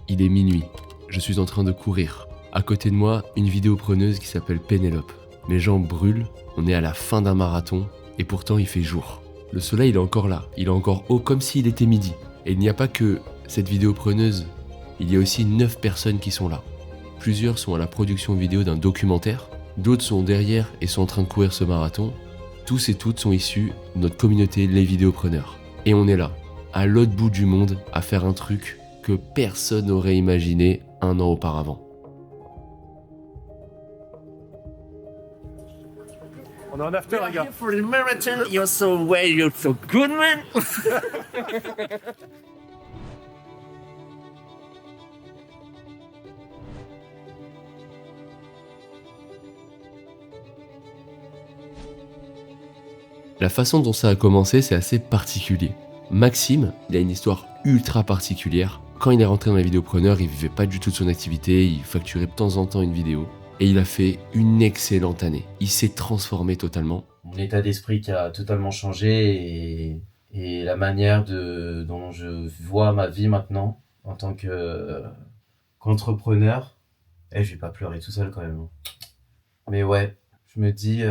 Il est minuit. Je suis en train de courir. À côté de moi, une vidéopreneuse qui s'appelle Pénélope. Mes jambes brûlent, on est à la fin d'un marathon et pourtant il fait jour. Le soleil il est encore là, il est encore haut comme s'il était midi. Et il n'y a pas que cette vidéopreneuse, il y a aussi 9 personnes qui sont là. Plusieurs sont à la production vidéo d'un documentaire, d'autres sont derrière et sont en train de courir ce marathon. Tous et toutes sont issus de notre communauté, les vidéopreneurs. Et on est là, à l'autre bout du monde, à faire un truc que personne n'aurait imaginé un an auparavant. On est en after, les gars. For the marathon, you're so well, you're so good, man. La façon dont ça a commencé, c'est assez particulier. Maxime, il a une histoire ultra particulière. Quand il est rentré dans la vidéopreneur, il vivait pas du tout de son activité, il facturait de temps en temps une vidéo. Et il a fait une excellente année. Il s'est transformé totalement. Mon état d'esprit qui a totalement changé et la manière dont je vois ma vie maintenant en tant qu'entrepreneur. Je vais pas pleurer tout seul quand même. Mais ouais, je me dis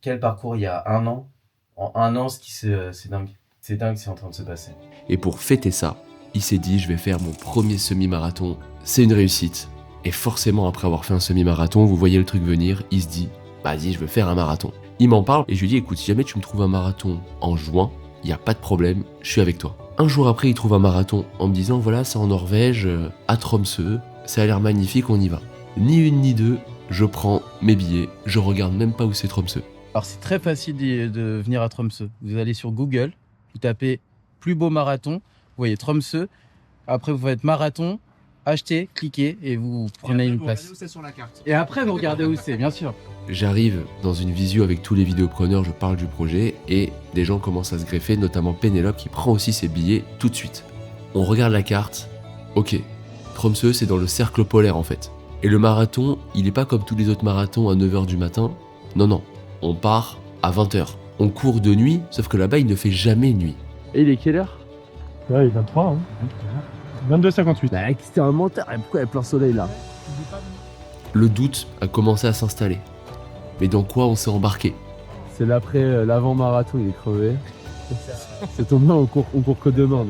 quel parcours il y a un an. En un an, c'est dingue. C'est dingue, c'est en train de se passer. Et pour fêter ça, il s'est dit je vais faire mon premier semi-marathon. C'est une réussite. Et forcément, après avoir fait un semi-marathon, vous voyez le truc venir, il se dit vas-y, je veux faire un marathon. Il m'en parle et je lui dis écoute, si jamais tu me trouves un marathon en juin, il n'y a pas de problème, je suis avec toi. Un jour après, il trouve un marathon en me disant voilà, c'est en Norvège, à Tromsø, ça a l'air magnifique, on y va. Ni une ni deux, je prends mes billets, je regarde même pas où c'est Tromsø. Alors c'est très facile de venir à Tromsø. Vous allez sur Google, vous tapez plus beau marathon, vous voyez Tromsø, après vous faites marathon, achetez, cliquez et vous prenez une place. Sur la carte. Et après vous regardez où c'est, bien sûr. J'arrive dans une visio avec tous les vidéopreneurs, je parle du projet et des gens commencent à se greffer, notamment Pénélope qui prend aussi ses billets tout de suite. On regarde la carte, ok, Tromsø c'est dans le cercle polaire en fait. Et le marathon, il est pas comme tous les autres marathons à 9h du matin, non, on part à 20h. On court de nuit, sauf que là-bas il ne fait jamais nuit. Et il est quelle heure? Ouais, il est 23, hein. 22h58. Bah, c'était un menteur. Et pourquoi il y a plein soleil là? Le doute a commencé à s'installer. Mais dans quoi on s'est embarqué? C'est l'après, l'avant-marathon, il est crevé. C'est tombé, on court que demain,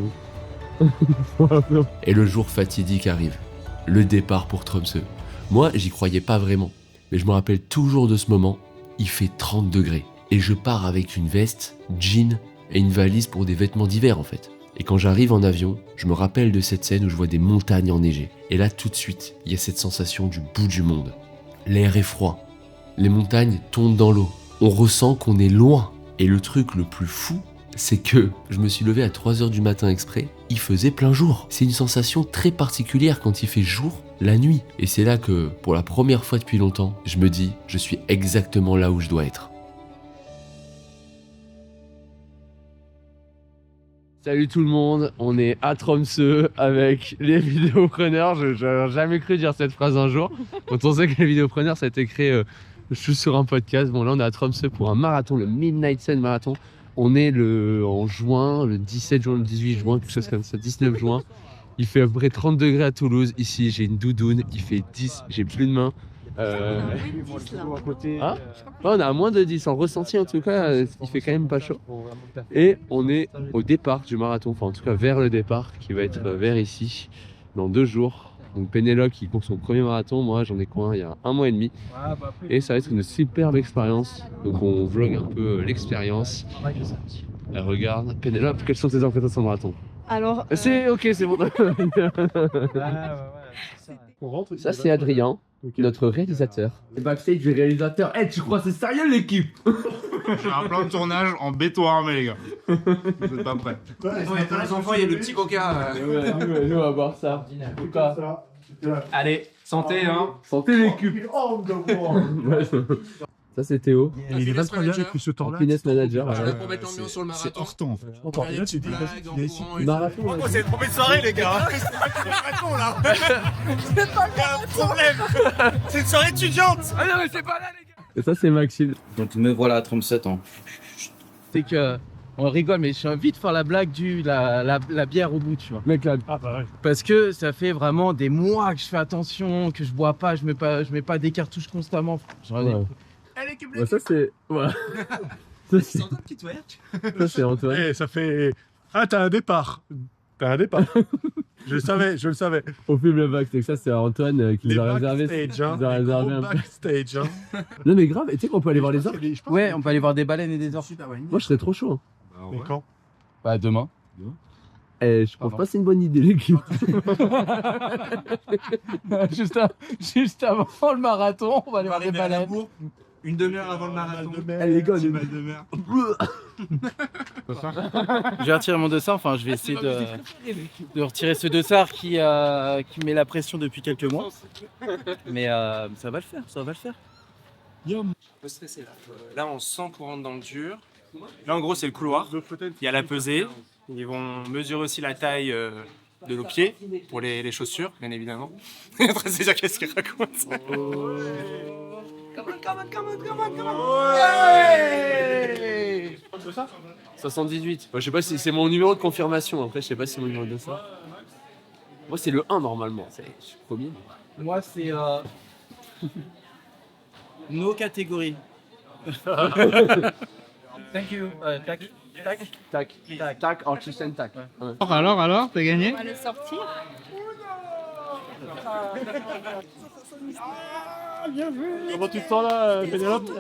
nous. Et le jour fatidique arrive. Le départ pour Tromsø. Moi, j'y croyais pas vraiment. Mais je me rappelle toujours de ce moment. Il fait 30 degrés. Et je pars avec une veste, jean et une valise pour des vêtements d'hiver en fait. Et quand j'arrive en avion, je me rappelle de cette scène où je vois des montagnes enneigées. Et là, tout de suite, il y a cette sensation du bout du monde. L'air est froid. Les montagnes tombent dans l'eau. On ressent qu'on est loin. Et le truc le plus fou, c'est que je me suis levé à 3h du matin exprès. Il faisait plein jour. C'est une sensation très particulière quand il fait jour, la nuit. Et c'est là que, pour la première fois depuis longtemps, je me dis, je suis exactement là où je dois être. Salut tout le monde, on est à Tromsø avec les vidéopreneurs. J'aurais jamais cru dire cette phrase un jour. Quand on sait que les vidéopreneurs, ça a été créé juste sur un podcast. Bon là on est à Tromsø pour un marathon, le Midnight Sun Marathon. On est en juin, le 17 juin, le 18 juin, quelque chose comme ça, 19 juin. Il fait à peu près 30 degrés à Toulouse. Ici j'ai une doudoune, il fait 10, j'ai plus de main. Hein? Ouais, on est à moins de 10 en ressenti en tout cas, il fait quand même pas chaud. Et on est au départ du marathon, enfin en tout cas vers le départ qui va être vers ici dans 2 jours. Donc Pénélope qui court son premier marathon, moi j'en ai couru il y a 1 mois et demi. Et ça va être une superbe expérience. Donc on vlog un peu l'expérience. Regarde, Pénélope, quelles sont tes impressions de marathon? Alors, C'est ok, c'est bon. Ça c'est Adrien, notre réalisateur. Et backstage du réalisateur. Eh, tu crois c'est sérieux l'équipe? J'ai un plan de tournage en béton armé, les gars. Vous êtes pas prêts. Attends, les enfants, il y a le petit coca. Nous on va boire ça. En tout cas. Allez, santé, hein. Santé l'équipe. Ça c'est Théo. Il est 23h, et puis ce temps-là. Finesse manager. pour mettre l'ambiance sur le marathon. C'est hors temps, en fait. Et là, tu dis, il est ici. Marathon. C'est une mauvaise soirée, les gars. C'est pas marathon, là. C'est pas le marathon. Problème. C'est une soirée étudiante. Ah non, mais c'est pas là, les gars. Et ça c'est Maxime. Donc me voilà à Tromsø. C'est que On rigole, mais je vais vite faire la blague la bière au bout, tu vois. Mec, là, Ah bah ouais. Parce que ça fait vraiment des mois que je fais attention, que je bois pas, je mets pas des cartouches constamment. J'en ai- ouais. Allez, Kibble. Ouais, ça c'est. Voilà. Ça c'est ça, c'est Antoine. Eh, ça fait... Ah, t'as un départ. T'as un départ. Je le savais. On filme le backstage, ça c'est Antoine qui nous a réservé. backstage, hein. nous a Les réservé gros un peu. backstage, hein. Non mais grave, et tu sais qu'on peut aller voir les orques. Je pense Ouais, on peut aller voir des baleines et des orques. Moi je serais trop chaud. Hein. Mais quand Bah demain. Eh, je pense pas que c'est une bonne idée l'équipe. juste avant le marathon, on va aller voir des baleines. Une demi-heure avant le marathon. Eh les gars, Petit mal de mer. Je vais retirer mon dossard, enfin je vais essayer de retirer ce dossard qui met la pression depuis quelques mois. Mais ça va le faire, ça va le faire. Un peu stressé là. Là, on sent qu'on rentre dans le dur. Là, en gros, c'est le couloir. Il y a la pesée. Ils vont mesurer aussi la taille de nos pieds pour les chaussures, bien évidemment. Il est en train de se dire qu'est-ce qu'il raconte. 78. Je sais pas si c'est mon numéro de confirmation. Après, je sais pas si c'est mon numéro de ça. Moi, c'est le 1 normalement. Je suis premier. Moi c'est nos catégories. Thank you. Tac. Tac, Artisan tac. Ouais. Alors, t'as gagné? On va le sortir. Comment tu te sens là, Pénélope?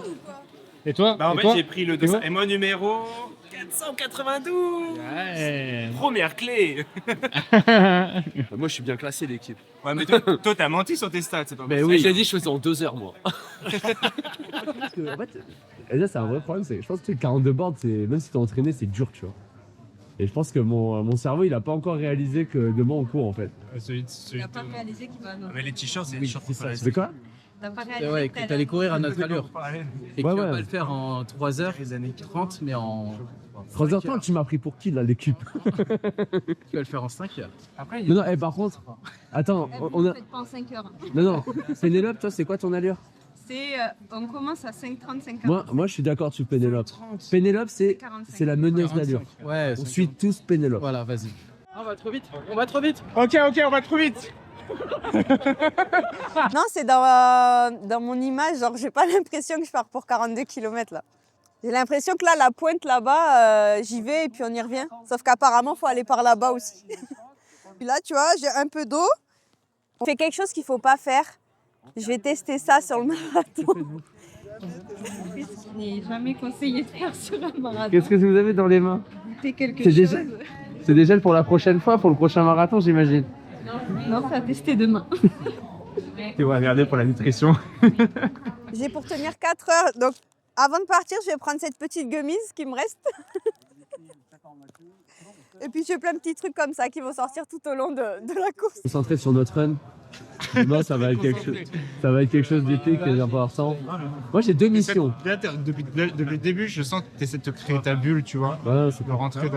Et toi? Bah, en Et fait, toi j'ai pris le dossard. Et mon numéro 492. Ouais. Première clé. Moi, je suis bien classé l'équipe. Ouais, mais toi, t'as menti sur tes stats, c'est pas Mais possible. oui, je l'ai dit, je faisais en 2 heures moi. Parce que, en fait, et là, c'est un vrai problème. Je pense que le 42 board, même si t'es entraîné, c'est dur, tu vois. Et je pense que mon cerveau, il a pas encore réalisé que demain on court en fait. Il n'a pas réalisé qu'il va. Mais les t-shirts, c'est Oui, c'est ça. C'est quoi? T'as pas C'est réalisé. ouais, que t'allais courir à notre allure. Et que Ouais, tu vas ouais. pas le faire en 3h30, mais en 3h30, tu m'as pris pour qui là, l'équipe? Tu vas le faire en 5 heures. Après, Non, non, par contre, attends, on a. Faites pas en 5 heures. Non, non, Pénélope, toi, c'est quoi ton allure? On commence à 5h30, 5h. Moi, je suis d'accord sur Pénélope. Pénélope, c'est la meneuse d'allure. Ouais, On suit tous Pénélope. Voilà, vas-y. On va trop vite. On va trop vite. Ok, on va trop vite. Non, c'est dans mon image, genre j'ai pas l'impression que je pars pour 42 km là. J'ai l'impression que là, la pointe là-bas, j'y vais et puis on y revient. Sauf qu'apparemment, il faut aller par là-bas aussi. Puis là, tu vois, j'ai un peu d'eau. On fait quelque chose qu'il faut pas faire. Je vais tester ça sur le marathon. Je n'ai jamais conseillé de faire sur un marathon. Qu'est-ce que vous avez dans les mains? C'est quelque C'est chose. déjà- C'est déjà pour la prochaine fois, pour le prochain marathon, j'imagine. Non, ça va tester demain. Tu vas regarder pour la nutrition. J'ai pour tenir 4 heures. Donc, avant de partir, je vais prendre cette petite gummies qui me reste. Et puis, j'ai plein de petits trucs comme ça qui vont sortir tout au long de la course. Concentré sur notre run. Moi, ça va être quelque chose d'épique et important. Moi, j'ai 2 missions. Là, depuis le début, je sens que tu essaies de te créer ta bulle, tu vois. Voilà, c'est De rentrer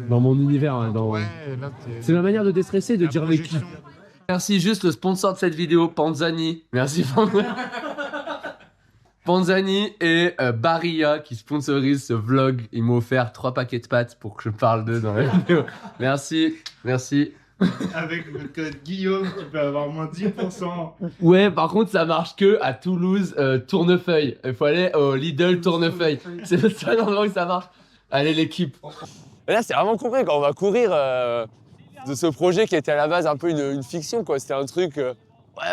dans mon univers. Hein, Ouais, là, C'est ma manière de déstresser, de la dire avec qui. projection. Merci juste le sponsor de cette vidéo, Panzani. Merci Panzani et Barilla qui sponsorisent ce vlog. Ils m'ont offert 3 paquets de pâtes pour que je parle d'eux dans la vidéo. Merci. Avec le code Guillaume, tu peux avoir moins 10%. Ouais, par contre, ça marche que à Toulouse, Tournefeuille. Il faut aller au Lidl Tournefeuille. C'est le seul endroit où ça marche. Allez, l'équipe. Et là, c'est vraiment compris quand on va courir de ce projet qui était à la base un peu une fiction, quoi. C'était un truc, ouais,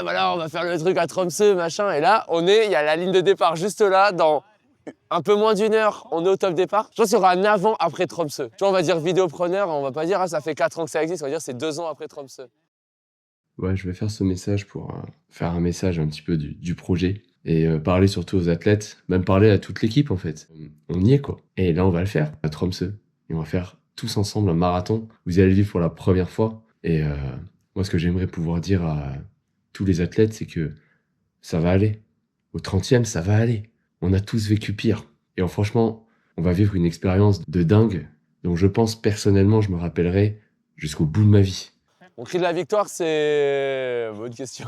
voilà, on va faire le truc à Tromsø, machin. Et là, il y a la ligne de départ juste là, dans un peu moins d'1 heure, on est au top départ. Je pense qu'il y aura un avant après Tromsø. Tu vois, on va dire vidéopreneur, on va pas dire, ah, ça fait 4 ans que ça existe, on va dire c'est 2 ans après Tromsø. Ouais, je vais faire ce message pour faire un message un petit peu du projet et parler surtout aux athlètes, même parler à toute l'équipe en fait. On y est quoi. Et là, on va le faire à Tromsø. Et on va faire tous ensemble un marathon. Vous allez le vivre pour la première fois. Et moi, ce que j'aimerais pouvoir dire à tous les athlètes, c'est que ça va aller. Au 30e, ça va aller. On a tous vécu pire. Et franchement, on va vivre une expérience de dingue dont je pense personnellement, je me rappellerai jusqu'au bout de ma vie. Mon cri de la victoire, c'est... Bonne question.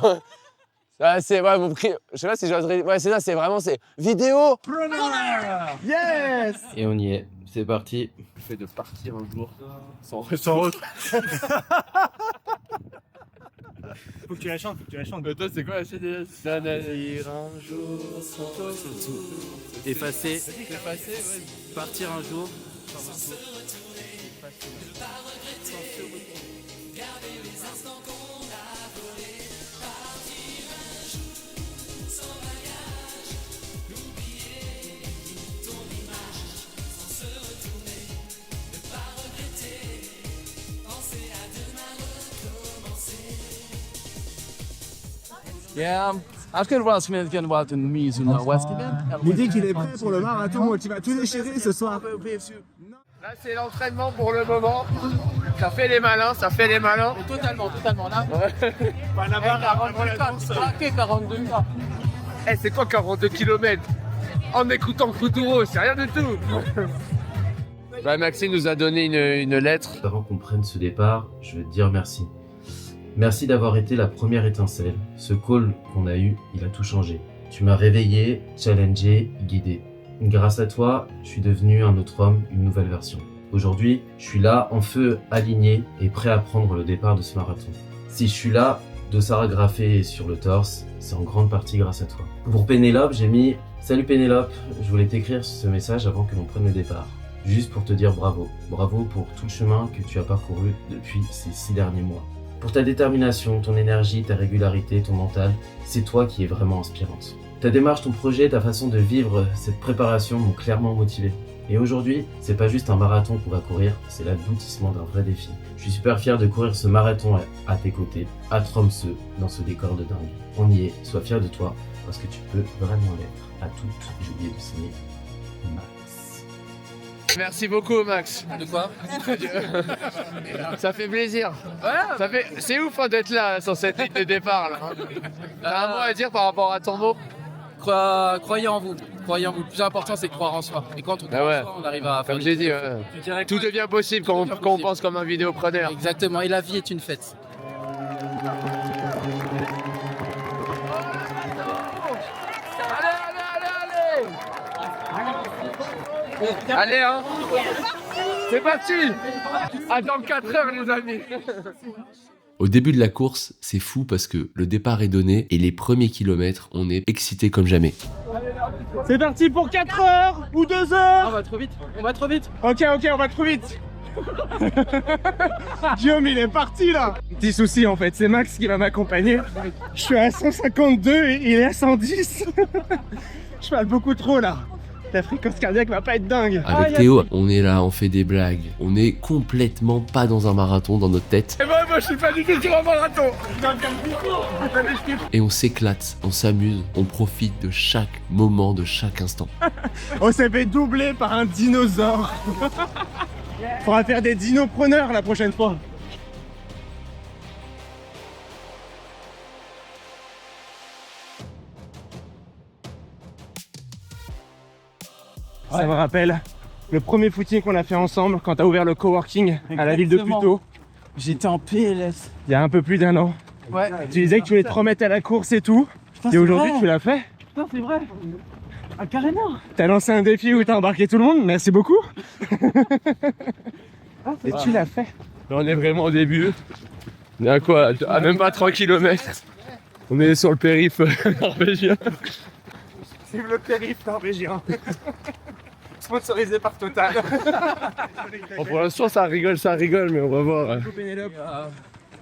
Ah, c'est ouais, mon cri... Je sais pas si j'ai... Ouais, c'est ça, c'est vraiment... C'est vidéo. Yes. Et on y est. C'est parti. Le fait de partir un jour sans retour. Faut que tu la chantes, Mais toi, c'est quoi la CD? Partir un jour sans retour. Effacer. Partir un jour sans retour. Yeah, acho que ele vai assumir que ele vai ter mise na West Il dit qu'il est prêt pour le marathon, tu vas tout déchirer ce soir. Là, c'est l'entraînement pour le moment. Ça fait les malins. Totalement, là. Pas là-bas, avant la course. 42 ans. Eh, c'est quoi 42 km en écoutant Futuro? C'est rien du tout. Bah, Maxime nous a donné une lettre. Avant qu'on prenne ce départ, je veux te dire merci. Merci d'avoir été la première étincelle. Ce call qu'on a eu, il a tout changé. Tu m'as réveillé, challengé, guidé. Grâce à toi, je suis devenu un autre homme, une nouvelle version. Aujourd'hui, je suis là, en feu, aligné et prêt à prendre le départ de ce marathon. Si je suis là, dossard agrafé sur le torse, c'est en grande partie grâce à toi. Pour Pénélope, j'ai mis « Salut Pénélope, je voulais t'écrire ce message avant que l'on prenne le départ. Juste pour te dire bravo. Bravo pour tout le chemin que tu as parcouru depuis ces 6 derniers mois. Pour ta détermination, ton énergie, ta régularité, ton mental, c'est toi qui es vraiment inspirante. Ta démarche, ton projet, ta façon de vivre cette préparation m'ont clairement motivé. Et aujourd'hui, c'est pas juste un marathon qu'on va courir, c'est l'aboutissement d'un vrai défi. Je suis super fier de courir ce marathon à tes côtés, à Tromsø, dans ce décor de dingue. On y est, sois fier de toi, parce que tu peux vraiment l'être. À toutes, j'ai oublié de signer Max. Merci beaucoup, Max. De quoi? Ça fait plaisir. C'est ouf hein, d'être là sur cette ligne de départ. Là. T'as un mot à dire par rapport à ton mot? Croyez en vous. Le plus important, c'est de croire en soi. Et quand on croit en soi, on arrive à faire. Comme j'ai dit, tout devient possible quand on pense comme un vidéopreneur. Exactement. Et la vie est une fête. Allez, hein. C'est parti. À dans 4 heures, les amis. Au début de la course, c'est fou parce que le départ est donné et les premiers kilomètres, on est excité comme jamais. C'est parti pour 4 heures ou 2 heures. On va trop vite. Ok, on va trop vite. Guillaume, il est parti là. Petit souci en fait, c'est Max qui va m'accompagner. Je suis à 152 et il est à 110. Je parle beaucoup trop là. La fréquence cardiaque va pas être dingue. Avec Théo, on est là, on fait des blagues. On est complètement pas dans un marathon dans notre tête. Et moi je suis pas du tout sur un marathon. Et on s'éclate, on s'amuse, on profite de chaque moment, de chaque instant. On s'est fait doubler par un dinosaure. Faudra faire des dinopreneurs la prochaine fois. Ça me rappelle le premier footing qu'on a fait ensemble quand t'as ouvert le coworking à la ville de Puteaux. J'étais en PLS. Il y a un peu plus d'1 an. Ouais. Tu disais que tu voulais te remettre à la course et tout. Putain, et aujourd'hui tu l'as fait. Putain, c'est vrai. Ah, carrément. T'as lancé un défi où t'as embarqué tout le monde, merci beaucoup. Et tu l'as fait. Là, on est vraiment au début. On est à quoi? À même pas 3 km. On est sur le périph' norvégien. C'est le périph' norvégien. Sponsorisé par Total. Bon, pour l'instant ça rigole, mais on va voir. Pénélope,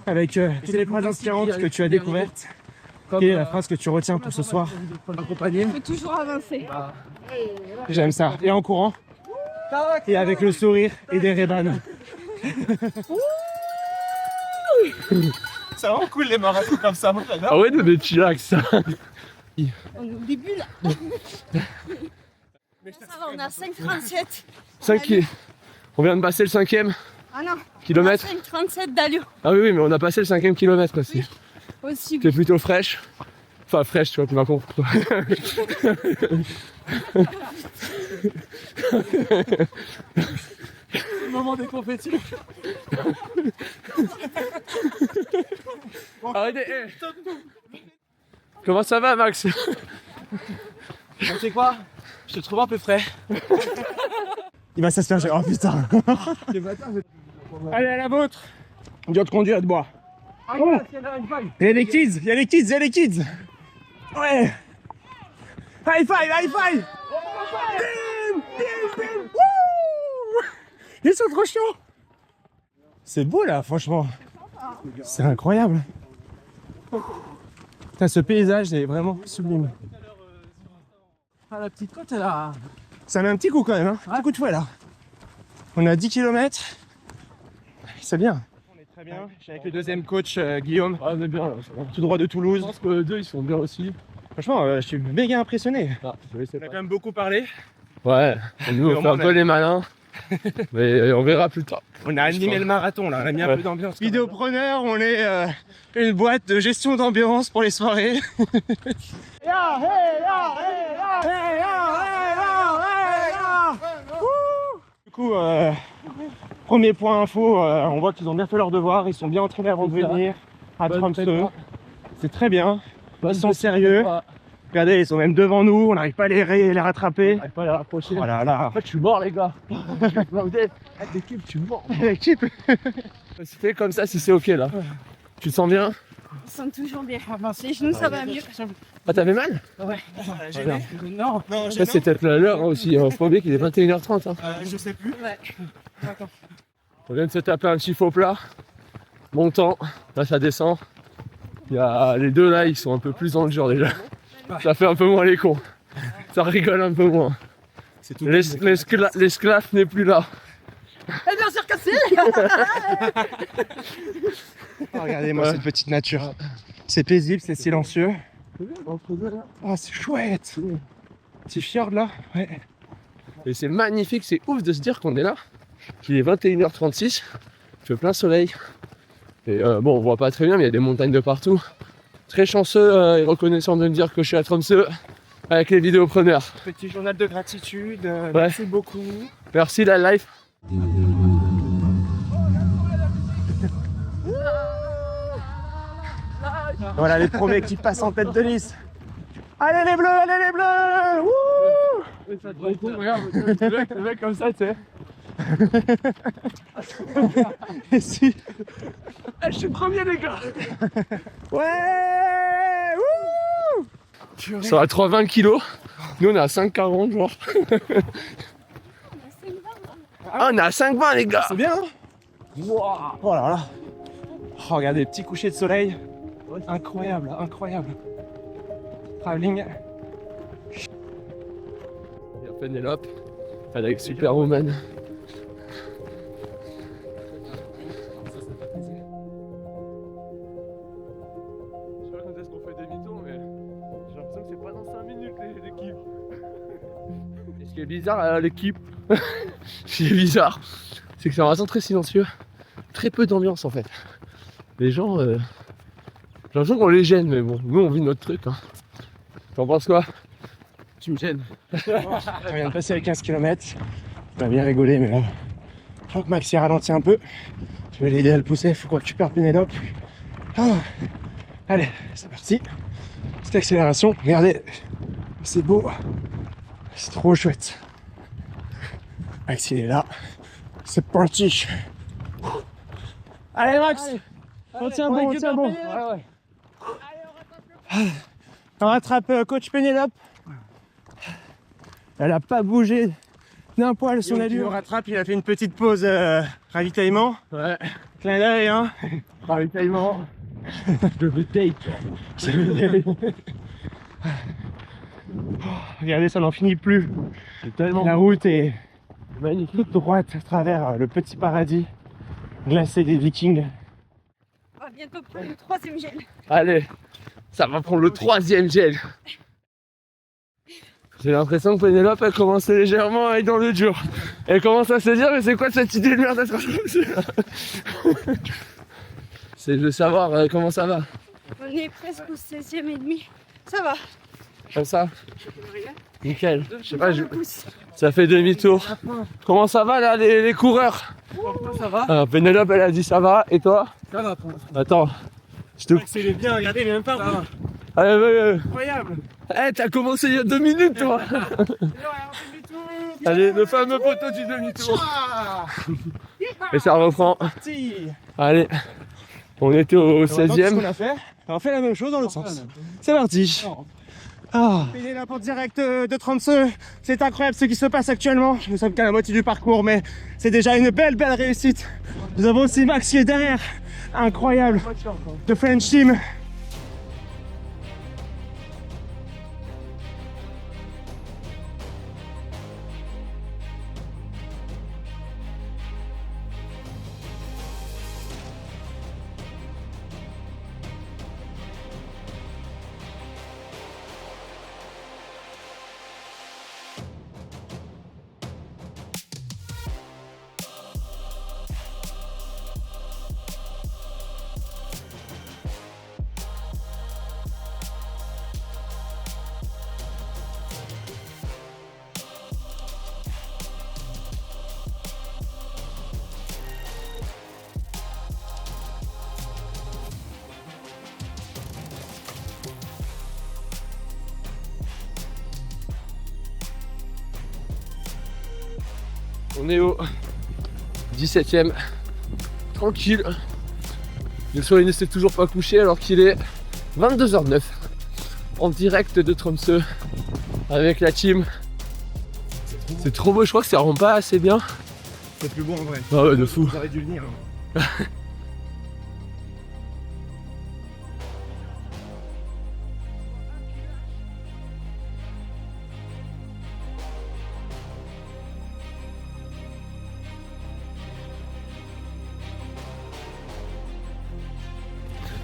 avec toutes les phrases inspirantes que tu as découvertes, quelle est la phrase que tu retiens pour ce soir? Il faut toujours avancer. J'aime ça. Et en courant. Et avec le sourire et des Ray-Ban. C'est vraiment cool les marathons comme ça, moi j'adore. Ah ouais, des chillax ça. On est au début là. Ça va, on a 5,37. On vient de passer le 5e Ah non. kilomètre. 5,37 d'allure. Ah oui, mais on a passé le 5e kilomètre aussi. Aussi. T'es plutôt fraîche. Enfin fraîche, tu vois, tu m'as compris. C'est le moment des confettis. Arrêtez. Comment ça va, Max? Tu sais quoi? Je te trouve un peu frais. Il va s'asperger. Oh putain. Allez, à la vôtre. Dur de conduire et de boire. Oh. Il y a les kids, il y a les kids, il y a les kids. Ouais. High five, high five. Bim, bim, bim. Wouh. Ils sont trop chauds. C'est beau là, franchement. C'est incroyable. Putain, ce paysage est vraiment sublime. Ah, la petite côte, elle a... Ça met un petit coup quand même, hein. Un petit coup de fouet là. On est à 10 km. C'est bien. On est très bien. Je suis avec le deuxième coach, Guillaume. Ah, on est bien là. Tout droit de Toulouse. Je pense que les deux ils sont bien aussi. Franchement, je suis méga impressionné. Ah, On a quand même beaucoup parlé. Ouais, nous on fait un peu les malins. Mais on verra plus tard. On a animé le marathon là, on a mis un peu d'ambiance. Vidéopreneur, on est une boîte de gestion d'ambiance pour les soirées. Du coup, premier point info, on voit qu'ils ont bien fait leur devoir, ils sont bien entraînés avant de venir à Tromsø. C'est très bien, ils sont sérieux. Regardez, ils sont même devant nous, on n'arrive pas à les rattraper. On n'arrive pas à les rapprocher. Voilà, là. En fait, je suis mort, les gars. Vous êtes avec l'équipe, tu es mort. L'équipe. Fais comme ça si c'est ok là. Tu te sens bien? Je me sens toujours bien. Les genoux, ça va mieux. Ah, t'avais mal? Ouais. Non, ça c'est peut-être l'heure aussi. Faut pas oublier qu'il est 21h30. Hein. Je sais plus. Ouais. D'accord. On vient de se taper un petit faux plat. Montant. Là, ça descend. Il y a les deux là, ils sont un peu plus dans le dur déjà. Ça fait un peu moins les cons. Ça rigole un peu moins. L'esclave n'est plus là. Eh bien, c'est recassé. Oh, regardez-moi cette petite nature. C'est paisible, c'est silencieux. Oh, c'est chouette. Petit fjord là. Ouais. Et c'est magnifique, c'est ouf de se dire qu'on est là. Il est 21h36. Il fait plein soleil. Et bon, on voit pas très bien, mais il y a des montagnes de partout. Très chanceux et reconnaissant de me dire que je suis à Tromsø avec les vidéopreneurs. Petit journal de gratitude, merci beaucoup. Merci la life. Voilà les premiers qui passent en tête de liste. Allez les bleus, allez les bleus. Wouh. Ça te retourne, regarde, le mec comme ça, tu sais. Et si je suis premier les gars. Ouais. Wouh. Ça va 3,20 kilos. Nous on est à 5,40 genre. Ah, on est à 5,20 les gars. C'est bien hein. Wow. Oh là là. Oh, regardez, petit coucher de soleil. Incroyable, incroyable. Travelling. Il y a Pénélope avec Superwoman. Ce qui est bizarre à l'équipe, ce qui est bizarre, c'est que c'est un raison très silencieux, très peu d'ambiance en fait. Les gens, j'ai l'impression qu'on les gêne, mais bon, nous on vit notre truc. Hein. T'en penses quoi? Tu me gênes. On vient de passer les 15 km. On a bien rigolé, mais là, je crois que Max y ralentit un peu. Je vais l'aider à le pousser, il faut qu'on récupère Pénélope. Ah. Allez, c'est parti. Petite accélération, regardez, c'est beau. C'est trop chouette. Max il est là. C'est parti. Allez Max. On tient bon, on tient bon. On rattrape coach Pénélope. Elle a pas bougé d'un poil son allure. On rattrape, il a fait une petite pause ravitaillement. Ouais. Clin d'œil hein. Ravitaillement. Je veux take. Regardez, ça n'en finit plus. La route est magnifique, toute droite à travers le petit paradis glacé des Vikings. On va bientôt prendre le 3e gel. Allez, ça va prendre le 3e gel. J'ai l'impression que Pénélope elle commence légèrement à être dans le dur. Elle commence à se dire mais c'est quoi cette idée de merde d'être comme ça. C'est de savoir comment ça va. On est presque au 16e et demi. Ça va. Comme ça. Nickel. Je sais pas, ça fait demi-tour. Comment ça va là les coureurs? Ça va. Alors Pénélope elle a dit ça va, et toi? Ça va pour moi. Attends. Je te... C'est bien, regardez, il est même pas va. Allez, incroyable. t'as commencé il y a 2 minutes toi. Allez, le fameux poteau du demi-tour. Et ça reprend. Allez, on était au 16e. On a fait. On fait la même chose dans l'autre sens. C'est parti. Pédé la porte directe de Tromsø. C'est incroyable ce qui se passe actuellement. Nous sommes qu'à la moitié du parcours, mais c'est déjà une belle réussite. Nous avons aussi Max qui est derrière. Incroyable. The French team. On est au 17e, tranquille. Le soleil ne s'est toujours pas couché alors qu'il est 22h09 en direct de Tromsø avec la team. C'est trop beau, je crois que ça rend pas assez bien. C'est plus beau en vrai. Ah ouais, de fou. Vous auriez dû venir.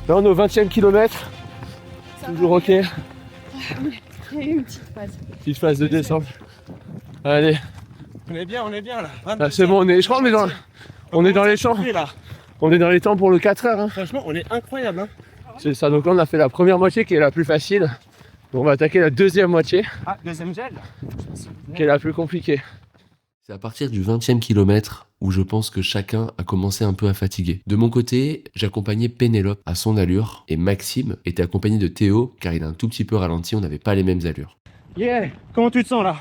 Là on est au 20e kilomètre. Toujours ok. Il y a eu une petite phase. Petite phase de descente. Allez. On est bien là. Ah, c'est bon, je crois qu'on est dans les champs. On est dans les temps pour le 4 heures. Hein. Franchement, on est incroyable. Hein. C'est ça, donc là on a fait la première moitié qui est la plus facile. On va attaquer la deuxième moitié. Ah, deuxième gel. Qui est la plus compliquée. C'est à partir du 20e kilomètre où je pense que chacun a commencé un peu à fatiguer. De mon côté, j'accompagnais Pénélope à son allure et Maxime était accompagné de Théo car il a un tout petit peu ralenti, on n'avait pas les mêmes allures. Yeah. Comment tu te sens là?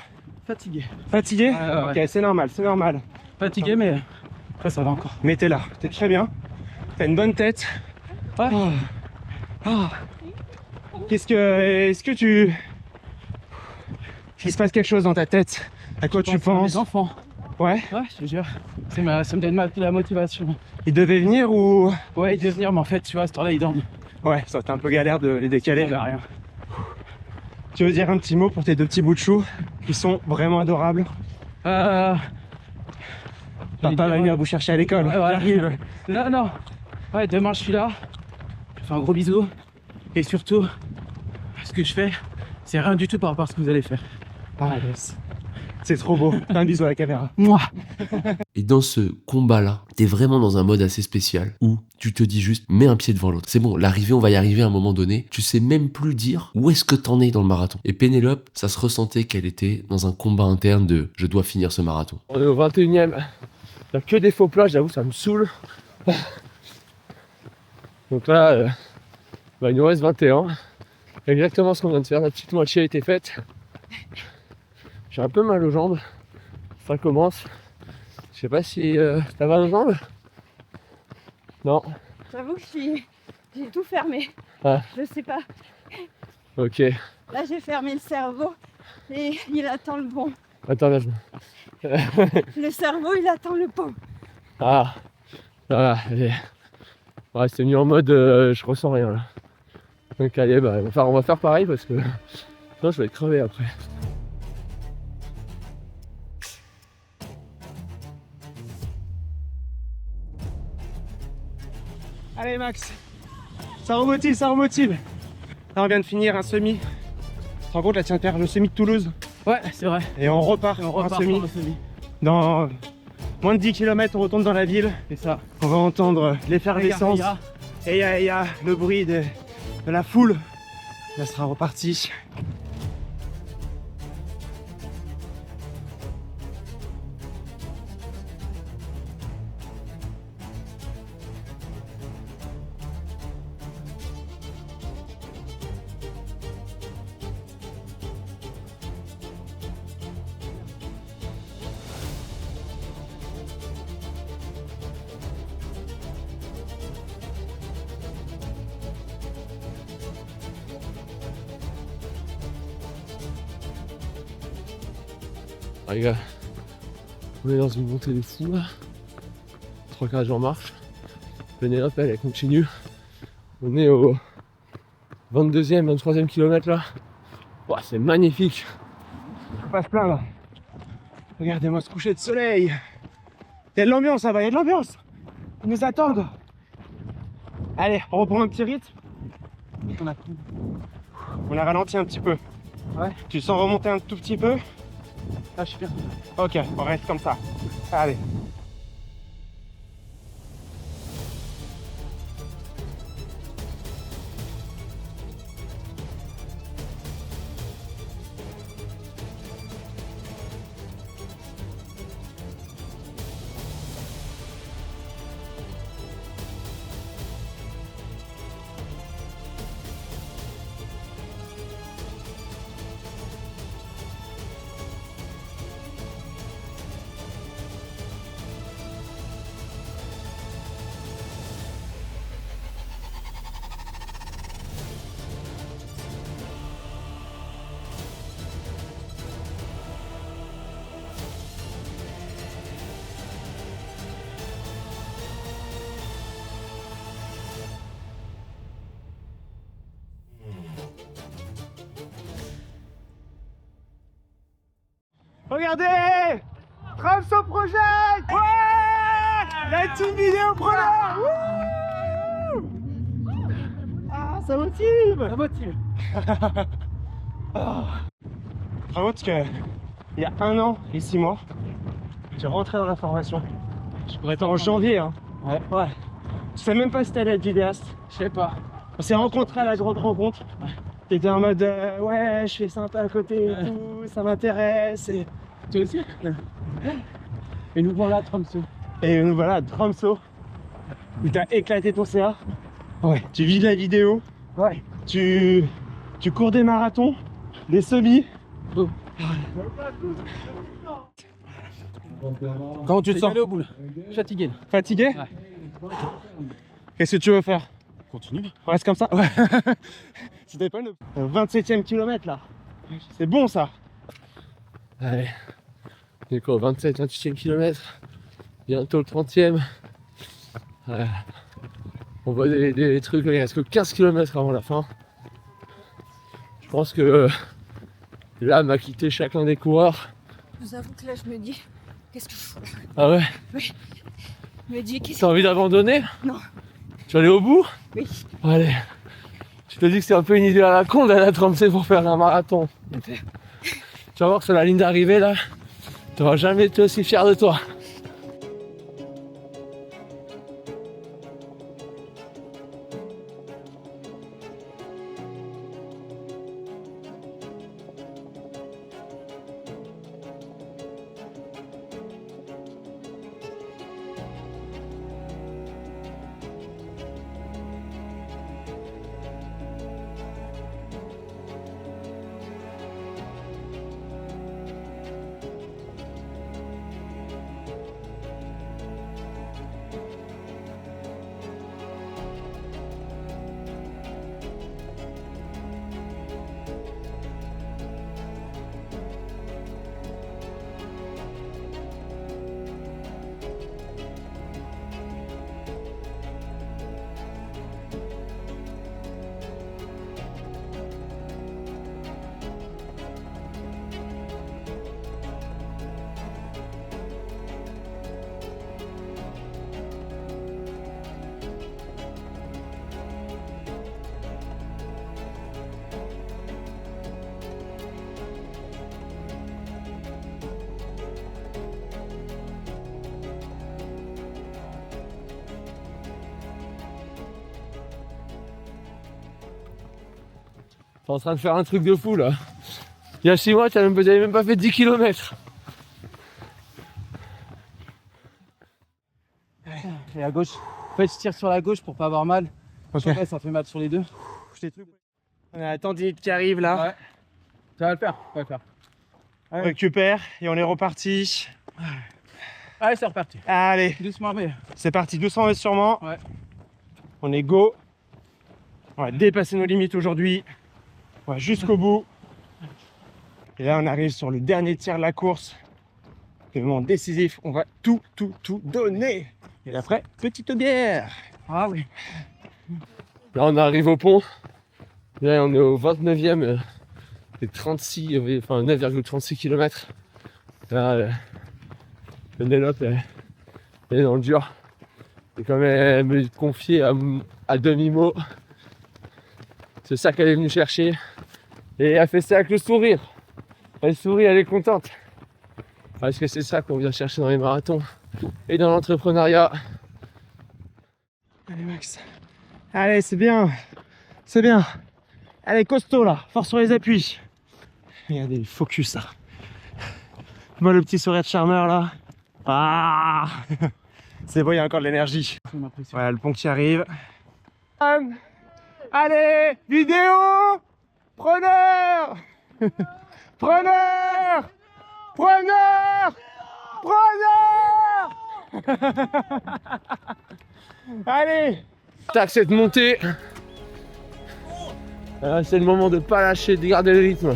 Fatigué. Fatigué? Ouais. Ok, c'est normal. Fatigué, mais après ça va encore. Mais t'es là, t'es très bien. T'as une bonne tête. Ouais. Est-ce que tu... Il se passe quelque chose dans ta tête? À quoi tu penses? Les enfants. Ouais. Ouais, je te jure. Ça me donne la motivation. Ils devaient venir ou... Ouais, ils devaient venir, mais en fait, tu vois, à cette heure-là, ils dorment. Ouais, ça c'était un peu galère de les décaler. Ça rien. Tu veux dire un petit mot pour tes deux petits bouts de chou qui sont vraiment adorables? Papa va venir vous chercher à l'école. Ouais, voilà. Non. Ouais, demain je suis là. Je fais un gros bisou. Et surtout, ce que je fais, c'est rien du tout par rapport à ce que vous allez faire. Ah, yes. C'est trop beau. Fais un bisou à la caméra. Moi. Et dans ce combat-là, t'es vraiment dans un mode assez spécial où tu te dis juste mets un pied devant l'autre. C'est bon, l'arrivée, on va y arriver à un moment donné. Tu sais même plus dire où est-ce que t'en es dans le marathon. Et Pénélope, ça se ressentait qu'elle était dans un combat interne de je dois finir ce marathon. On est au 21e. Il n'y a que des faux plats, j'avoue, ça me saoule. Donc là, il nous reste 21. Exactement ce qu'on vient de faire, la petite moitié a été faite. J'ai un peu mal aux jambes. Ça commence. Je sais pas si t'as mal aux jambes? Non. J'avoue que j'ai tout fermé. Ah. Je sais pas. Ok. Là, j'ai fermé le cerveau et il attend le bon. Attends, là. Le cerveau, il attend le bon. Ah. Voilà. Ouais, c'est mis en mode je ressens rien là. Donc allez, on va faire pareil parce que sinon je vais être crevé après. Allez Max, ça remotive. Là on vient de finir un semi. Tu te rends compte là, tiens, le semi de Toulouse? Ouais, c'est vrai. Et on repart pour un le semi. Dans moins de 10 km, on retourne dans la ville. C'est ça. On va entendre l'effervescence. Et il y a le bruit de la foule. Là sera reparti. Regarde, on est dans une montée de fou là. 3-4 en marche. Pénélope elle continue. On est au 22e, 23e kilomètre là. Ouah, c'est magnifique. Faut pas se plaindre. Regardez-moi ce coucher de soleil. Il y a de l'ambiance là-bas, il y a de l'ambiance. Ils nous attendent. Allez, on reprend un petit rythme. On a ralenti un petit peu. Ouais. Tu sens remonter un tout petit peu? Ah, je suis bien. Ok, on reste comme ça. Allez. Regardez! Tromsø Project! Ouais! La team vidéopreneur! Ah, ça motive! Ça motive! Bravo, parce que il y a 1 an et 6 mois, j'ai rentré dans la formation. Je pourrais être en janvier, hein. Ouais. Ouais. Je sais même pas si t'allais être vidéaste. Je sais pas. On s'est rencontrés à la grande rencontre. Ouais. T'étais en mode ouais, je fais sympa à côté et tout, ça m'intéresse. Et... Toi aussi? Et nous voilà à Tromsø. Et nous voilà à Tromsø. Où t'as éclaté ton CA. Ouais. Tu vis de la vidéo. Ouais. Tu cours des marathons, des semis. Oh. Comment tu te sens? Aller au bout là. Fatigué. Fatigué? Ouais. Qu'est-ce que tu veux faire? Continue. On reste comme ça? Ouais. C'était pas le 27e kilomètre là. C'est bon ça. Allez, on est quoi, 27, 28e kilomètre, bientôt le 30e. Ouais. On voit des trucs, il reste que 15 km avant la fin. Je pense que l'âme a quitté chacun des coureurs. Je vous avoue que là, je me dis, qu'est-ce que je fous là? Ah ouais? Oui. Je me dis, qu'est-ce T'as envie d'abandonner? Non. Tu vas aller au bout? Oui. Allez. Je te dis que c'est un peu une idée à la con d'aller à Tromsø pour faire un marathon. Un peu. Tu vas voir sur la ligne d'arrivée là, tu n'auras jamais été aussi fier de toi. T'es en train de faire un truc de fou là. Il y a 6 mois, t'avais même pas fait 10 km. Et à gauche. En fait, je tire sur la gauche pour pas avoir mal. Ok. Après, ça fait mal sur les deux. On a la tendinite qui arrive là. Ouais. Ça va le faire. Ça va le faire. On récupère et on est reparti. Allez, c'est reparti. Allez. Doucement, mais. C'est parti, doucement mais sûrement. Ouais. On est go. On va dépasser nos limites aujourd'hui. On va jusqu'au bout. Et là, on arrive sur le dernier tiers de la course. C'est le moment décisif, on va tout donner. Et après, petite bière. Ah oui. Là, on arrive au pont. Là, on est au 29e des 36, enfin 9,36 km. Là, Pénélope, elle est dans le dur. Et comme elle me confiait à demi-mot, c'est ça qu'elle est venue chercher. Et elle fait ça avec le sourire. Elle sourit, elle est contente. Parce que c'est ça qu'on vient chercher dans les marathons et dans l'entrepreneuriat. Allez Max. Allez, c'est bien. C'est bien. Allez, costaud là. Force sur les appuis. Regardez, focus là. Moi le petit sourire de charmeur là. Ah. C'est bon, il y a encore de l'énergie. Voilà le pont qui arrive. Allez, vidéo. Preneur. Preneur. Preneur. Preneur. Allez. Tac, cette montée. C'est le moment de pas lâcher, de garder le rythme.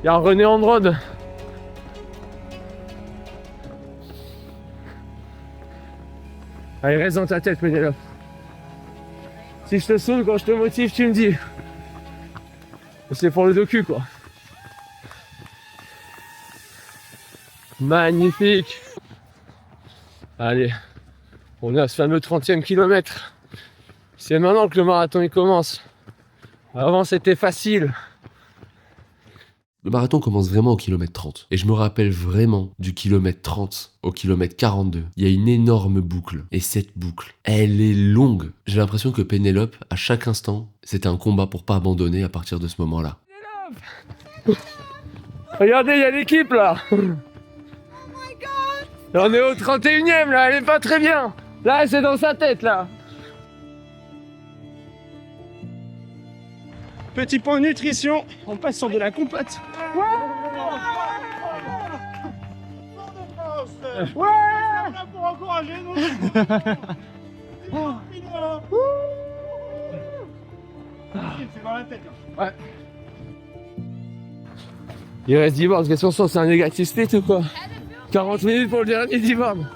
Il y a René Androde. Allez, reste dans ta tête, Pénélope. Si je te saoule, quand je te motive, tu me dis. C'est pour le docu, quoi. Magnifique. Allez, on est à ce fameux 30e kilomètre. C'est maintenant que le marathon il commence. Avant, c'était facile. Le marathon commence vraiment au kilomètre 30. Et je me rappelle vraiment du kilomètre 30 au kilomètre 42. Il y a une énorme boucle. Et cette boucle, elle est longue. J'ai l'impression que Pénélope, à chaque instant, c'était un combat pour pas abandonner à partir de ce moment-là. Regardez, il y a l'équipe là. On est au 31e là, elle est pas très bien. Là, c'est dans sa tête là. Petit point nutrition, on passe sur de la compote. Ouais. Pour encourager nous. C'est dans la tête là. Ouais. Il reste 10 bornes, question c'est un négatif split ou quoi? 40 minutes pour le dernier 10 bornes.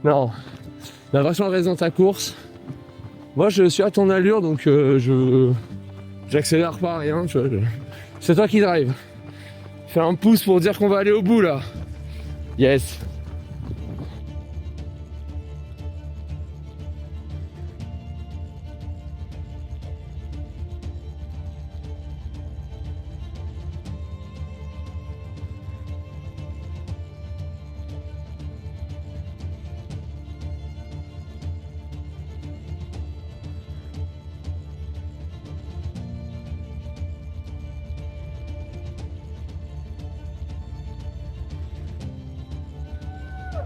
Non, la vachement reste dans ta course. Moi je suis à ton allure donc j'accélère pas rien, tu vois. C'est toi qui drive. Fais un pouce pour dire qu'on va aller au bout là. Yes.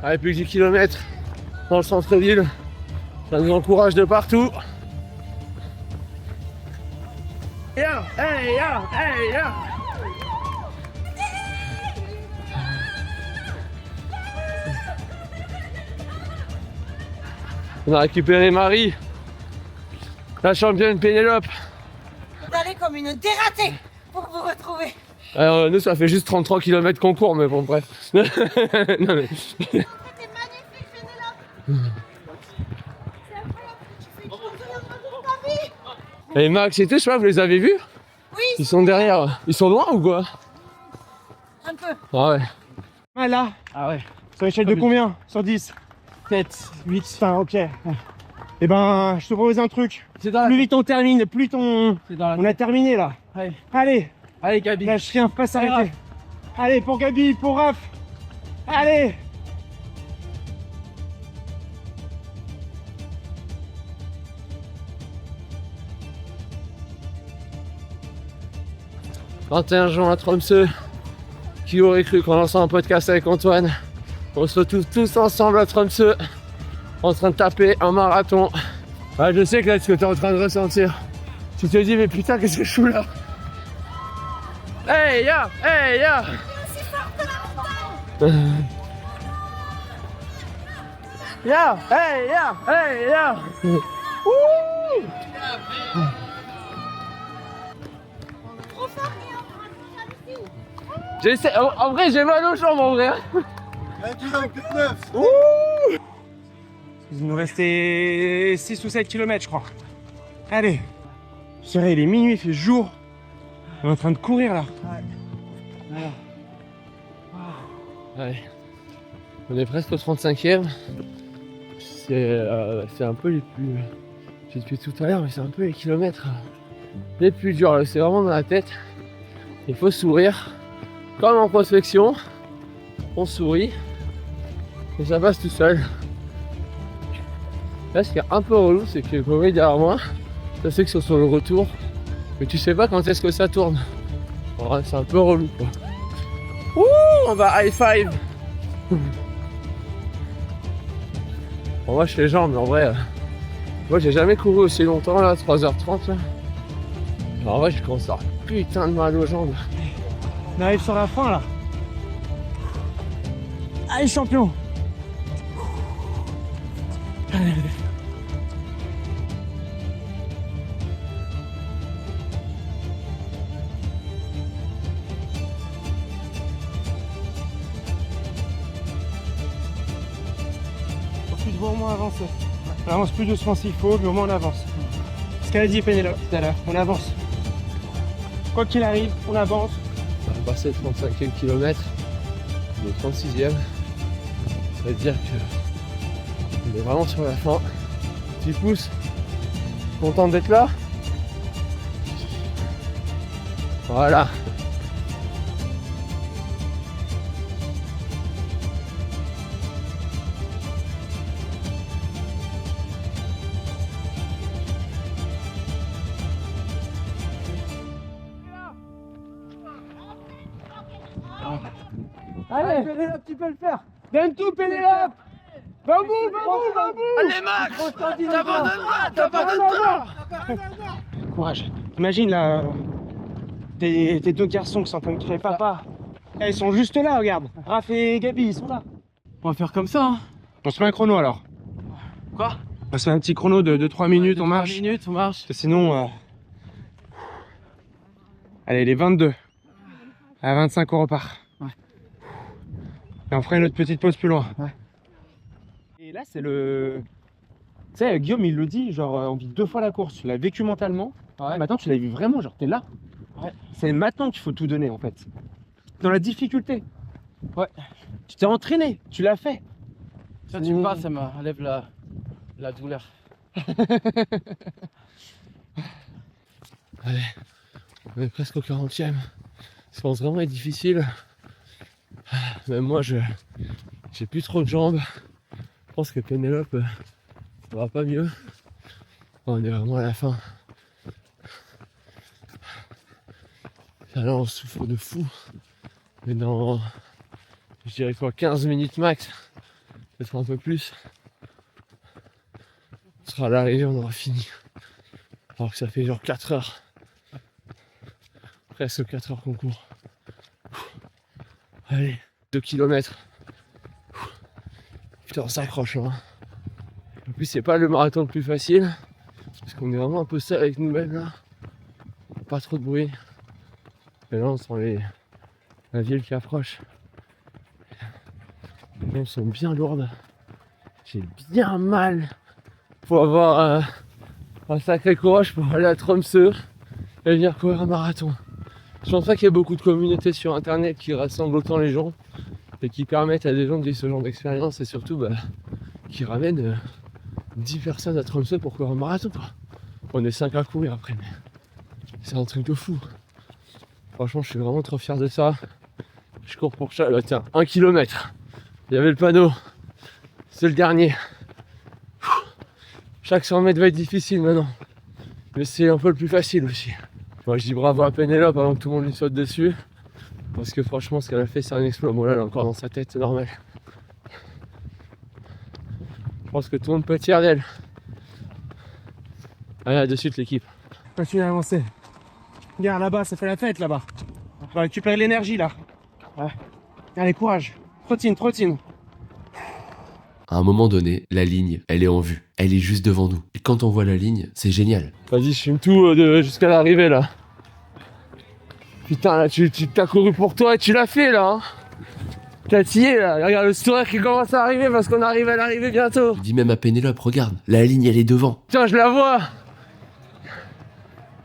Allez, plus que 10 km dans le centre-ville. Ça nous encourage de partout. On a récupéré Marie, la championne Pénélope. Vous allez comme une dératée pour vous retrouver. Alors, nous, ça fait juste 33 km qu'on court, mais bon, bref. Non, mais... C'était magnifique, Pénélope. Et Max et tout, je sais pas, vous les avez vus? Oui. Ils sont derrière. Ils sont loin ou quoi? Un peu. Ah ouais. Voilà. Ah ouais. Sur l'échelle de combien? Sur 10? 7, 8. Enfin, ok. Eh ben, je te propose un truc. Plus vite on termine, plus on a terminé là. Allez. Allez. Allez, Gabi. Lâche rien, pas s'arrêter. Allez, pour Gabi, pour Raph. Allez. 31 juin à Tromsø. Qui aurait cru qu'en lançant un podcast avec Antoine, on se retrouve tous ensemble à Tromsø, en train de taper un marathon. Ah, je sais que là, ce que t'es en train de ressentir, tu te dis, mais putain, qu'est-ce que je fous là? Hey ya! Hey ya! Ya! Hey ya! Hey ya! Wouh! J'essaie, en vrai j'ai mal aux jambes en vrai. Il nous restait 6 ou 7 km je crois. Allez. Je dirais il est minuit, il fait jour. On est en train de courir là. Allez. On est presque au 35e. C'est un peu les plus... J'ai depuis tout à l'heure mais c'est un peu les kilomètres les plus durs. C'est vraiment dans la tête. Il faut sourire. Comme en prospection, on sourit et ça passe tout seul. Là, ce qui est un peu relou, c'est que Chloé derrière moi, ça c'est que c'est sur le retour, mais tu sais pas quand est-ce que ça tourne. Alors, c'est un peu relou quoi. Ouh, on va high five. Bon, moi je fais jambes, mais en vrai, moi j'ai jamais couru aussi longtemps là, 3h30 là. Alors en vrai, je commence à avoir putain de mal aux jambes. On arrive sur la fin là. Allez champion. Allez, allez. Plus de bon, on avance. On avance plus doucement s'il faut, mais au moins on avance. Ce qu'elle a dit Pénélope tout à l'heure, on avance. Quoi qu'il arrive, on avance. On va passer le 35e kilomètre, le 36e. Ça veut dire que on est vraiment sur la fin. Petit pouce, content d'être là. Voilà. Allez, Pénélope, tu peux le faire. Donne tout, Pénélope. Va au bout, va au bout, va au bout. Allez Max, t'abandonnes pas. Courage. Imagine là, tes deux garçons qui sont en train de crier papa. Eh, ils sont juste là, regarde. Raph et Gabi, ils sont là. On va faire comme ça. Hein. On se met un chrono alors. Quoi? On se met un petit chrono de 3 minutes, on marche. 3 minutes, on marche. Parce que sinon... Allez, les 22. À 25, on repart. Ouais. Et on fera une autre petite pause plus loin. Ouais. Et là, c'est le... Tu sais, Guillaume, il le dit, genre, on vit 2 fois la course. Tu l'as vécu mentalement. Ouais. Maintenant, tu l'as vu vraiment, genre, t'es là. Ouais. C'est maintenant qu'il faut tout donner, en fait. Dans la difficulté. Ouais. Tu t'es entraîné, tu l'as fait. Ça, tu passes, ça m'enlève la douleur. Allez, on est presque au 40e. Ça commence vraiment à être difficile. Même moi, j'ai plus trop de jambes. Je pense que Pénélope, ça va pas mieux. On est vraiment à la fin. Là, on souffre de fou. Mais dans, je dirais quoi, 15 minutes max, peut-être un peu plus. On sera à l'arrivée, on aura fini. Alors que ça fait genre 4 heures. Presque 4 heures qu'on court. Allez, 2 km. Putain, on s'accroche là. En plus, c'est pas le marathon le plus facile. Parce qu'on est vraiment un peu seul avec nous-mêmes là. Pas trop de bruit. Et là, on sent la ville qui approche. Les jambes sont bien lourdes. J'ai bien mal. Pour avoir un sacré courage pour aller à Tromsø et venir courir un marathon. Je pense pas qu'il y ait beaucoup de communautés sur internet qui rassemblent autant les gens et qui permettent à des gens de vivre ce genre d'expérience et surtout qui ramènent 10 personnes à Tromsø pour courir un marathon quoi. On est 5 à courir après mais c'est un truc de fou. Franchement je suis vraiment trop fier de ça. Je cours pour ça, là tiens, 1 km. Il y avait le panneau. C'est le dernier. Chaque 100 mètres va être difficile maintenant. Mais c'est un peu le plus facile aussi. Moi je dis bravo à Pénélope avant que tout le monde lui saute dessus. Parce que franchement ce qu'elle a fait c'est un exploit. Bon là elle est encore dans sa tête, c'est normal. Je pense que tout le monde peut être fier d'elle. Allez, de suite l'équipe. Continue à avancer. Regarde là-bas, ça fait la fête là-bas. On va récupérer l'énergie là. Ouais. Allez, courage. Trottine. À un moment donné, la ligne, elle est en vue. Elle est juste devant nous. Et quand on voit la ligne, c'est génial. Vas-y, je filme tout jusqu'à l'arrivée là. Putain, là, tu t'as couru pour toi et tu l'as fait là. Hein. T'as tiré là. Regarde le sourire qui commence à arriver parce qu'on arrive à l'arrivée bientôt. Je dis même à Pénélope, regarde, la ligne, elle est devant. Putain, je la vois.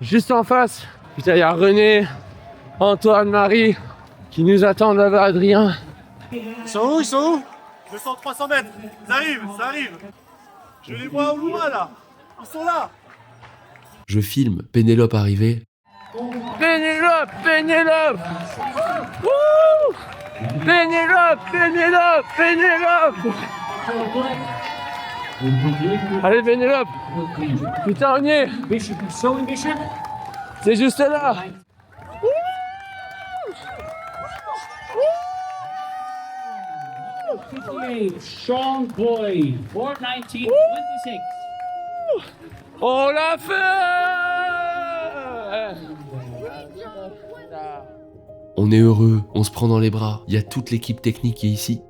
Juste en face. Putain, il y a René, Antoine, Marie qui nous attendent là-bas, Adrien. Ils sont où 200-300 mètres. Ça arrive. Je les vois au loin là. Ils sont là. Je filme Pénélope arriver. Pénélope Wouh Pénélope Allez Pénélope. Putain, on y est. C'est juste là. Strong boy, 419.26. On l'a fait. On est heureux, on se prend dans les bras. Il y a toute l'équipe technique qui est ici.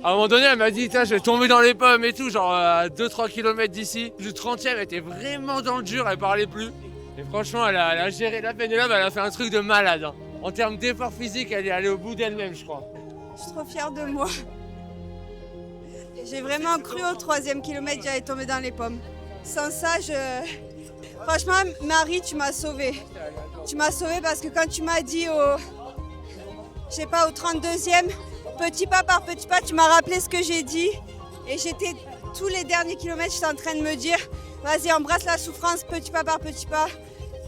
À un moment donné, elle m'a dit, je vais tomber dans les pommes et tout, genre à 2-3 km d'ici. Le 30e, elle était vraiment dans le dur, elle parlait plus. Et franchement, elle a géré la Pénélope, elle a fait un truc de malade. Hein. En termes d'effort physique, elle est allée au bout d'elle-même, je crois. Je suis trop fière de moi. J'ai vraiment cru au 3e kilomètre que j'allais tomber dans les pommes. Sans ça, franchement, Marie, tu m'as sauvée. Tu m'as sauvée parce que quand tu m'as dit au 32e, petit pas par petit pas, tu m'as rappelé ce que j'ai dit. Et j'étais, tous les derniers kilomètres, j'étais en train de me dire, vas-y, embrasse la souffrance, petit pas par petit pas.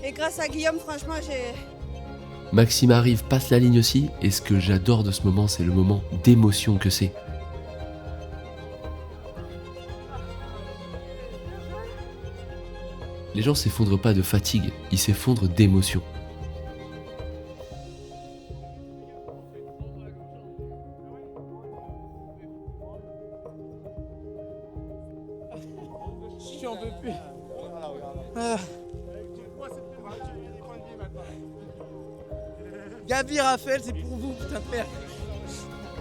Et grâce à Guillaume, franchement, j'ai... Maxime arrive, passe la ligne aussi. Et ce que j'adore de ce moment, c'est le moment d'émotion que c'est. Les gens s'effondrent pas de fatigue, ils s'effondrent d'émotion. J'en peux plus. Gabi, Raphaël, c'est pour vous, putain de merde.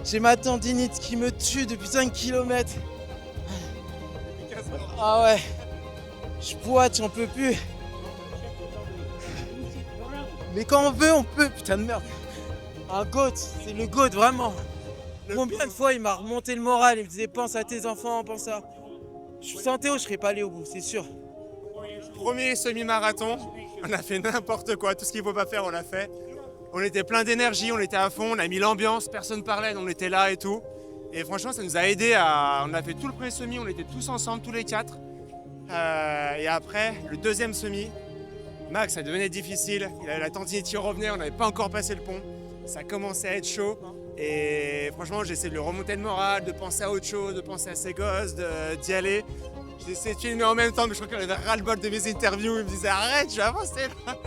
J'ai ma tendinite qui me tue depuis 5 km. Ah ouais. Je boite, j'en peux plus. Mais quand on veut, on peut, putain de merde. Un GOAT, c'est le GOAT, vraiment. Combien de fois il m'a remonté le moral, il me disait pense à tes enfants, pense à... Sans Théo, je serais pas allé au bout, c'est sûr. Premier semi-marathon, on a fait n'importe quoi, tout ce qu'il ne faut pas faire, on l'a fait. On était plein d'énergie, on était à fond, on a mis l'ambiance, personne parlait, on était là et tout. Et franchement, ça nous a aidé à... On a fait tout le premier semi, on était tous ensemble, tous les 4. Et après, le deuxième semi, Max, ça devenait difficile. La tendinite qui revenait, on n'avait pas encore passé le pont. Ça commençait à être chaud. Et franchement, j'ai essayé de le remonter le moral, de penser à autre chose, de penser à ses gosses, d'y aller. J'ai essayé de filmer en même temps, mais je crois qu'il avait ras-le-bol de mes interviews. Il me disait arrête, je vais avancer là.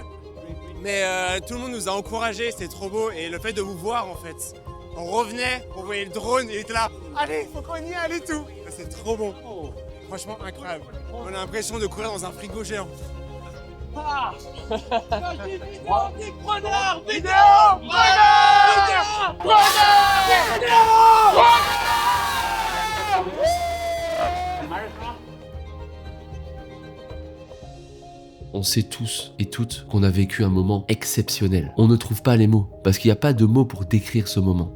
Mais tout le monde nous a encouragés, c'était trop beau. Et le fait de vous voir en fait, on revenait, on voyait le drone, il était là. Allez, faut qu'on y aille et tout. C'est trop bon. Franchement incroyable. On a l'impression de courir dans un frigo géant. Ah On sait tous et toutes qu'on a vécu un moment exceptionnel. On ne trouve pas les mots, parce qu'il n'y a pas de mots pour décrire ce moment.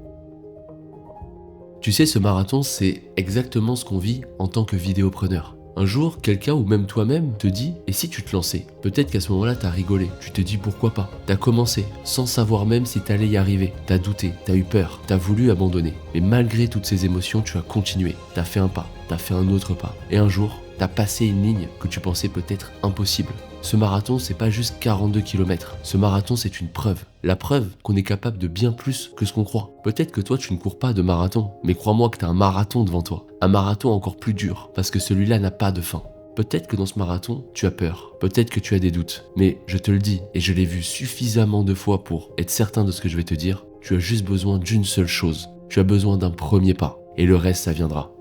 Tu sais, ce marathon, c'est exactement ce qu'on vit en tant que vidéopreneur. Un jour, quelqu'un ou même toi-même te dit « Et si tu te lançais ?» Peut-être qu'à ce moment-là, t'as rigolé. Tu te dis « Pourquoi pas ?» T'as commencé, sans savoir même si t'allais y arriver. T'as douté, t'as eu peur, t'as voulu abandonner. Mais malgré toutes ces émotions, tu as continué. T'as fait un pas, t'as fait un autre pas. Et un jour, t'as passé une ligne que tu pensais peut-être impossible. Ce marathon, c'est pas juste 42 km. Ce marathon, c'est une preuve. La preuve qu'on est capable de bien plus que ce qu'on croit. Peut-être que toi, tu ne cours pas de marathon, mais crois-moi que t'as un marathon devant toi. Un marathon encore plus dur, parce que celui-là n'a pas de fin. Peut-être que dans ce marathon, tu as peur, peut-être que tu as des doutes, mais je te le dis, et je l'ai vu suffisamment de fois pour être certain de ce que je vais te dire, tu as juste besoin d'une seule chose, tu as besoin d'un premier pas, et le reste ça viendra.